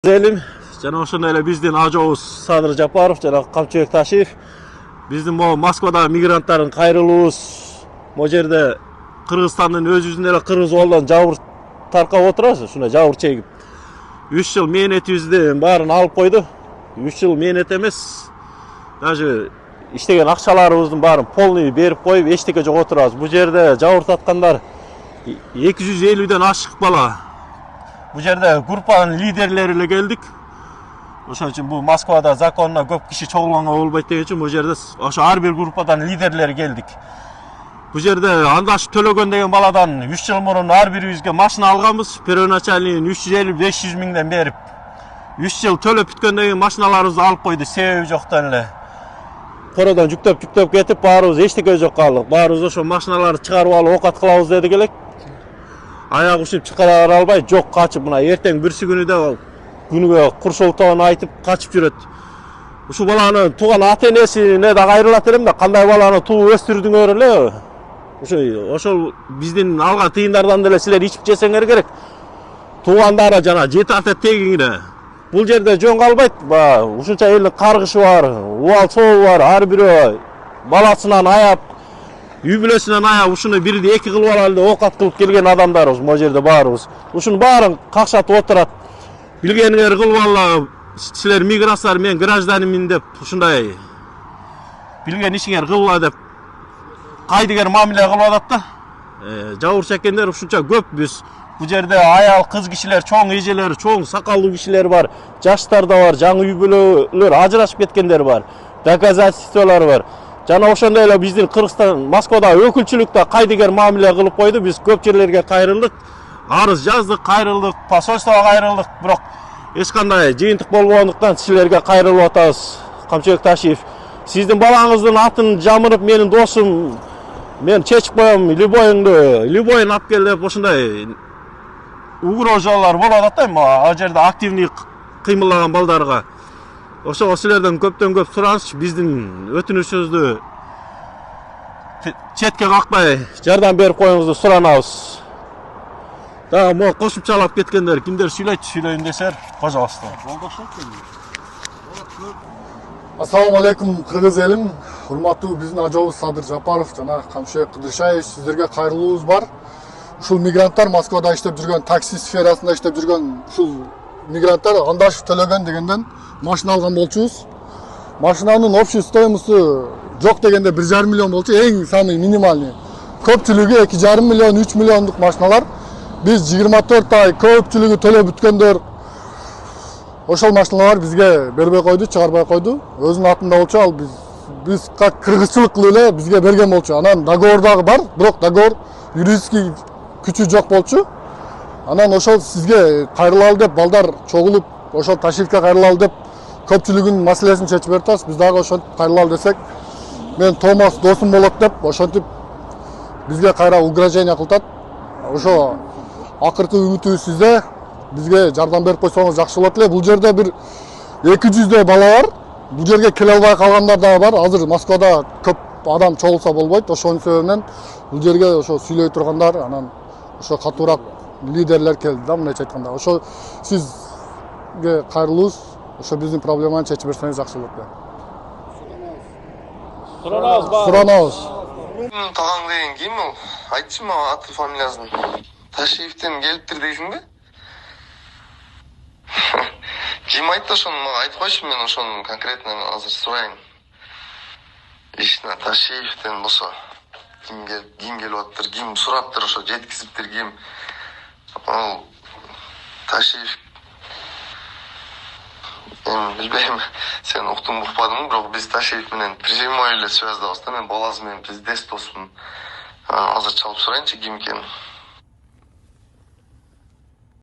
Elim, jana ошондой эле биздин ажообуз Садыр Жапаров жана Камчыбек Ташиев. Биздин могу Москвадагы мигранттардын кайрылуубуз. Могу жерде Кыргызстандын өзүбүздүн эле кыргыз балдан жабыр таркап отурабыз, ушундай жабыр чегип. 3 жыл мээнетибизди баарын алып койду. 3 жыл мээнет эмес. Даже иштеген акчаларыбыздын баарын полный берип коюп, эчтеке жок отурабыз. Бул жерде жабыр таткандар 250ден ашык бала. Bu жерде группанын лидерлери эле келдик. Ошон үчүн бул Москвада законно көп киши чогулганга болбойт деген үчүн бул жерде ошо ар бир группадан лидерлери келдик. Бул жерде Андаш Төлөгөн деген баладан 3 жыл мурун ар бирибизге машина алганбыз. Первоначальный 350-500 миңден берип 3 жыл төлөп бүткөндөн кийин машиналарыбызды алып койду, себеби жоктон эле. Кородон жүктөп кетип, баарыбыз эчтеке жок калдык. Баарыбыз ошо машиналарды чыгарып алып оокат кылабыз дедик элек. Аяк ушуп чыгара албай, жок качып, мына эртең бирси күнү да күнүгө куршолтоон айтып качып жүрөт. Ушул баланы тууган ата-энесине да кайрылат элем да, кандай баланы тууп өстүрдүңөр эле. Ошол биздин алган тыйындардан деле силер ичип жесеңер керек. Туугандары жана 7 ата тегиңине. Бул жерде жөн калбайт. Ушунча элдин каргышы бар, убал сообу бар, ар бирөө баласынан аяп, үй бүлөсүнөн аяп ушуну бирди эки кылып алалы деп оокат кылып келген адамдарбыз могу жерде баарыбыз. Ушуну баарын какшатып отурат. Билгениңер кылып алла, силер мигранттар, мен гражданмын деп ушундай билген ишиңер кылла деп кайдыгер мамиле кылып атат да. Жабыр чеккендер ушунча көп биз. Бул жерде аял кыз кишилер, чоң эжелер, чоң сакалдуу кишилер бар, жаштар да бар, жаңы үй бүлөлөр ажырашып кеткендер бар, доказательстволор бар. Жана ошондой эле биздин Кыргызстан, Москвада өкүлчүлүктө кайдыгер мамиле кылып койду. Биз көп жерлерге кайрылдык, арыз жаздык, кайрылдык, посольствого кайрылдык, бирок эч кандай жыйынтык болбогондуктан силерге кайрылып атабыз. Камчыбек Ташиев, сиздин балаңыздын атын жамырып, менин досум, мен чечип коем, любойун алып кел деп ошондой угрожалар болуп атат да, ал жерде активный кыймыллаган балдарга. Ошого силерден көптөн көп суранычы, биздин өтүнүшүбүздү четке какпай жардам берип коюңузду суранабыз. Да, могу кошумчалап кеткендер кимдер сүйлөйүн десер, пожалуйста. Ассаламу алейкум кыргыз элим, урматтуу биздин ажообуз Садыр Жапаров жана Камчыбек Кыдыршаев, сиздерге кайрылуубуз бар. Ушул мигранттар Москвада иштеп жүргөн, такси сферасында иштеп жүргөн ушул мигранттар Андаш Төлөгөн дегенден машина алган болчубуз. Машинанын общий стоимосу жок дегенде 1,5 миллион болчу, эң самый минимальный. Көпчүлүгү 2,5 миллион, 3 миллиондук машиналар. Биз 24 ай көпчүлүгү төлөп бүткөндөр ошол машиналар бизге бербей койду, чыгарбай койду. Өзүнүн атында болчу, ал биз как кыргызчылык кылып эле бизге берген болчу. Анан договор дагы бар, бирок договор юридический күчү жок болчу. Анан ошол сизге кайрылалы деп балдар чогулуп, ошол Ташиевке кайрылалы деп көпчүлүгүнүн маселесин чечип бератабыз. Биз дагы ошентип кайрылалы десек, мен Томас досум болот деп ошентип бизге кайра угрожение кылтат. Ошо акыркы үмүтүбүз сизде, бизге жардам берип койсоңуз жакшы болот эле. Бул жерде бир 200 бала бар. Бул жерге келе албай калгандар дагы бар. Азыр Москвада көп адам чогулса болбойт. Ошонун себебинен бул жерге ошо сүйлөй тургандар, анан ошо катуураак лидерлер келди да, мындайча айтканда. Ошо сизге кайрылуубуз, ошо биздин проблеманы чечип берсеңиз жакшы болот эле. Суранабыз. Таган деген ким ол? Айтчы мага аты фамилиясын. Ташиевден келиптир дейсиңби? Ким айтты ошону мага айтып койчу, мен ошону конкретно азыр сурайын. Ишина Ташиевден болсо ким келип аттыр, ким сураптыр, ошо жеткизиптир ким? Ал Ташиев, билбейм, сен уктуң укпадыңбы, бирок биз Ташиев менен прямой эле связьдабыз да, мен баласы менен биз дес досмун. Азыр чалып сурайынчы ким экенин.